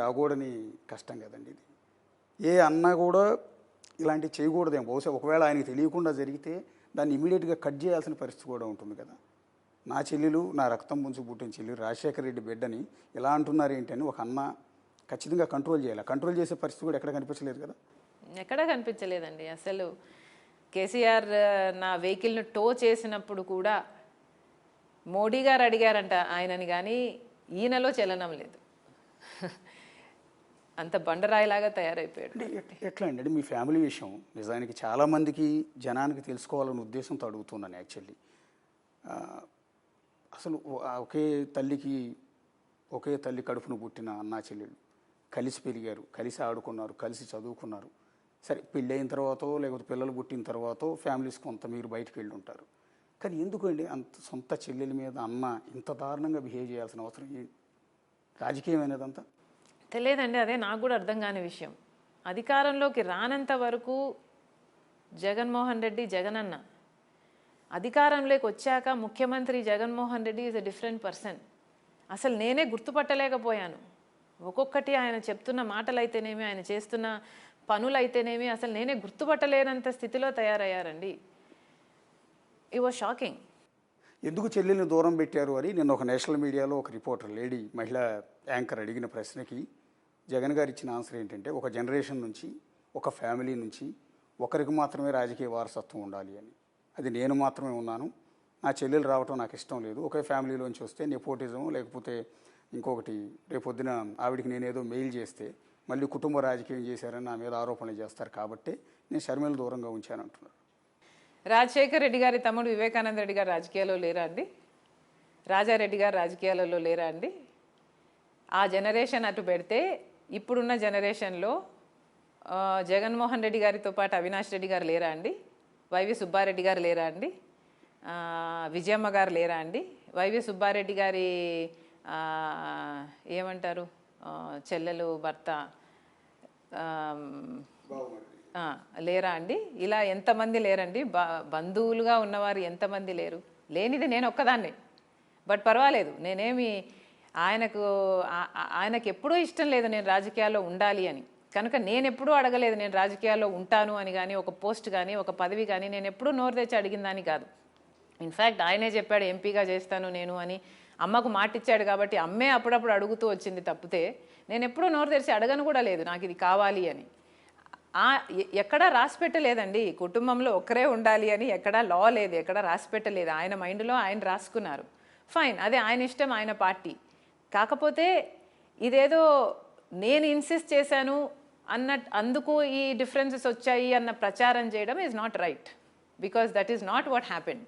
రాకూడని కష్టం కదండి ఇది. ఏ అన్నా కూడా ఇలాంటివి చేయకూడదేమో. బహుశా ఒకవేళ ఆయనకి తెలియకుండా జరిగితే దాన్ని ఇమీడియట్గా కట్ చేయాల్సిన పరిస్థితి కూడా ఉంటుంది కదా. నా చెల్లెలు, నా రక్తం ముంచు పుట్టిన చెల్లెలు రాజశేఖర రెడ్డి బిడ్డని ఇలా అంటున్నారు ఏంటని ఒక అన్న ఖచ్చితంగా కంట్రోల్ చేయాలి. కంట్రోల్ చేసే పరిస్థితి కూడా ఎక్కడ కనిపించలేదు కదా. ఎక్కడా కనిపించలేదండి. అసలు కేసీఆర్ నా వెహికల్ను టో చేసినప్పుడు కూడా మోడీ గారు అడిగారంట ఆయనని, కానీ ఈయనలో చలనం లేదు. అంత బండరాయిలాగా తయారైపోయాడు. ఎట్లా అండి మీ ఫ్యామిలీ విషయం నిజానికి చాలామందికి జనానికి తెలుసుకోవాలనే ఉద్దేశంతో అడుగుతున్నాను యాక్చువల్లీ. అసలు ఒకే తల్లి కడుపును పుట్టిన అన్నా చెల్లెళ్ళు కలిసి పెరిగారు, కలిసి ఆడుకున్నారు, కలిసి చదువుకున్నారు. సరే పెళ్ళి అయిన తర్వాత లేకపోతే పిల్లలు పుట్టిన తర్వాత ఫ్యామిలీస్ కొంత మీరు బయటకు వెళ్ళి ఉంటారు. కానీ ఎందుకండి అంత సొంత చెల్లెల మీద అన్న ఇంత దారుణంగా బిహేవ్ చేయాల్సిన అవసరం ఏంటి? రాజకీయం అనేదంతా తెలియదండి. అదే నాకు కూడా అర్థం కాని విషయం. అధికారంలోకి రానంత వరకు జగన్మోహన్ రెడ్డి జగనన్న, అధికారంలోకి వచ్చాక ముఖ్యమంత్రి Jaganmohan Reddy is a different person. అసలు నేనే గుర్తుపట్టలేకపోయాను. ఒక్కొక్కటి ఆయన చెప్తున్న మాటలైతేనేమి, ఆయన చేస్తున్న పనులైతేనేమి అసలు నేనే గుర్తుపట్టలేనంత స్థితిలో తయారయ్యారండి. It was shocking. ఎందుకు చెల్లెల్ని దూరం పెట్టారు అని నిన్న ఒక నేషనల్ మీడియాలో ఒక రిపోర్టర్ లేడీ మహిళా యాంకర్ అడిగిన ప్రశ్నకి జగన్ గారు ఇచ్చిన ఆన్సర్ ఏంటంటే, ఒక జనరేషన్ నుంచి, ఒక ఫ్యామిలీ నుంచి ఒకరికి మాత్రమే రాజకీయ వారసత్వం ఉండాలి అని. అది నేను మాత్రమే ఉన్నాను, నా చెల్లెలు రావటం నాకు ఇష్టం లేదు. ఒకే ఫ్యామిలీలోంచి వస్తే నెపోటిజం లేకపోతే ఇంకొకటి రేపొద్దున ఆవిడికి నేనేదో మెయిల్ చేస్తే మళ్ళీ కుటుంబ రాజకీయం చేశారని నా మీద ఆరోపణలు చేస్తారు కాబట్టి నేను షర్మిల దూరంగా ఉంచానంటున్నారు. రాజశేఖర్ రెడ్డి గారి తమ్ముడు వివేకానంద రెడ్డి గారు రాజకీయాల్లో లేరా అండి? రాజారెడ్డి గారు రాజకీయాలలో లేరా అండి? ఆ జనరేషన్ అటు పెడితే ఇప్పుడున్న జనరేషన్లో జగన్మోహన్ రెడ్డి గారితో పాటు అవినాష్ రెడ్డి గారు లేరా అండి? వైవి సుబ్బారెడ్డి గారు లేరా అండి? విజయమ్మ గారు లేరా అండి? వైవి సుబ్బారెడ్డి గారి ఏమంటారు చెల్లెలు భర్త లేరా అండి? ఇలా ఎంతమంది లేరండి? బంధువులుగా ఉన్నవారు ఎంతమంది లేరు? లేనిది నేను ఒక్కదాన్నే. బట్ పర్వాలేదు, నేనేమి ఆయనకు ఎప్పుడూ ఇష్టం లేదు నేను రాజకీయాల్లో ఉండాలి అని. కనుక నేను ఎప్పుడూ అడగలేదు నేను రాజకీయాల్లో ఉంటాను అని, కానీ ఒక పోస్ట్ కానీ ఒక పదవి కానీ నేను ఎప్పుడూ నోరు తెచ్చి అడిగిందని కాదు. ఇన్ఫ్యాక్ట్ ఆయనే చెప్పాడు ఎంపీగా చేస్తాను నేను అని. అమ్మకు మాట ఇచ్చాడు కాబట్టి అమ్మే అప్పుడప్పుడు అడుగుతూ వచ్చింది తప్పితే నేను ఎప్పుడూ నోరు తెరిచి అడగను కూడా లేదు నాకు ఇది కావాలి అని. ఎక్కడా రాసి పెట్టలేదండి కుటుంబంలో ఒక్కరే ఉండాలి అని. ఎక్కడా లా లేదు, ఎక్కడా రాసి పెట్టలేదు. ఆయన మైండ్లో ఆయన రాసుకున్నారు. ఫైన్, అదే ఆయన ఇష్టం, ఆయన పార్టీ. కాకపోతే ఇదేదో నేను ఇన్సిస్ట్ చేశాను అందుకు ఈ డిఫరెన్సెస్ వచ్చాయి అన్న ప్రచారం చేయడం is not right, because that is not what happened.